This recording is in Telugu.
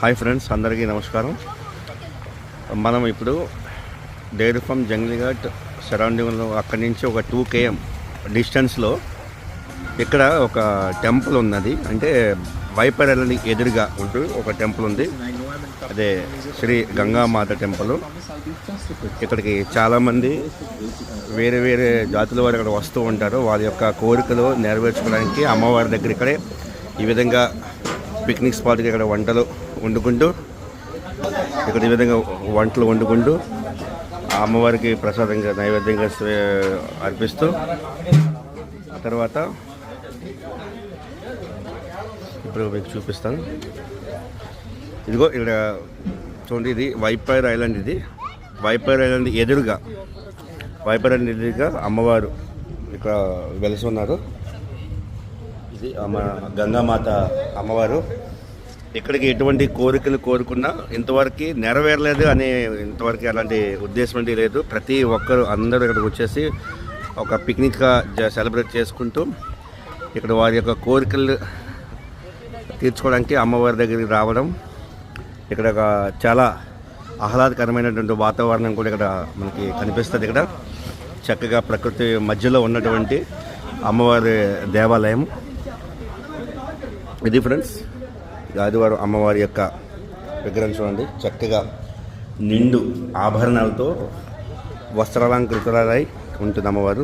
హాయ్ ఫ్రెండ్స్, అందరికీ నమస్కారం. మనం ఇప్పుడు డైరీ ఫామ్ జంగ్లీఘాట్ సరౌండింగ్లో అక్కడి నుంచి ఒక 2 km డిస్టెన్స్లో ఇక్కడ ఒక టెంపుల్ ఉన్నది. అంటే వైపర్ ఐలాండ్ ఎదురుగా ఉంటూ ఒక టెంపుల్ ఉంది. అదే శ్రీ గంగామాత టెంపుల్. ఇక్కడికి చాలామంది వేరే వేరే జాతుల వారు ఇక్కడ వస్తూ ఉంటారు. వాళ్ళ యొక్క కోరికలు నెరవేర్చుకోవడానికి అమ్మవారి దగ్గర ఇక్కడే ఈ విధంగా పిక్నిక్ స్పాట్కి ఇక్కడ వంటలు వండుకుంటూ ఇక్కడ ఈ విధంగా వంటలు వండుకుంటూ అమ్మవారికి ప్రసాదంగా నైవేద్యంగా అర్పిస్తూ తర్వాత ఇప్పుడు మీకు చూపిస్తాను. ఇదిగో ఇక్కడ చూడండి, ఇది వైపర్ ఐలాండ్. ఇది వైపర్ ఐలాండ్ ఎదురుగా అమ్మవారు ఇక్కడ వెలిసి ఉన్నారు. ఇది గంగామాత అమ్మవారు. ఇక్కడికి ఎటువంటి కోరికలు కోరుకున్నా ఇంతవరకు నెరవేరలేదు అనే ఇంతవరకు అలాంటి ఉద్దేశం అంటే లేదు. ప్రతి ఒక్కరు అందరూ ఇక్కడికి వచ్చేసి ఒక పిక్నిక్గా సెలబ్రేట్ చేసుకుంటూ ఇక్కడ వారి యొక్క కోరికలు తీర్చుకోవడానికి అమ్మవారి దగ్గరికి రావడం. ఇక్కడ ఒక చాలా ఆహ్లాదకరమైనటువంటి వాతావరణం కూడా ఇక్కడ మనకి కనిపిస్తుంది. ఇక్కడ చక్కగా ప్రకృతి మధ్యలో ఉన్నటువంటి అమ్మవారి దేవాలయం ఇది ఫ్రెండ్స్. ఆదివారం అమ్మవారి యొక్క విగ్రహం చూడండి, చక్కగా నిండు ఆభరణాలతో వస్త్రాలంకృతురాలై ఉంటుంది అమ్మవారు.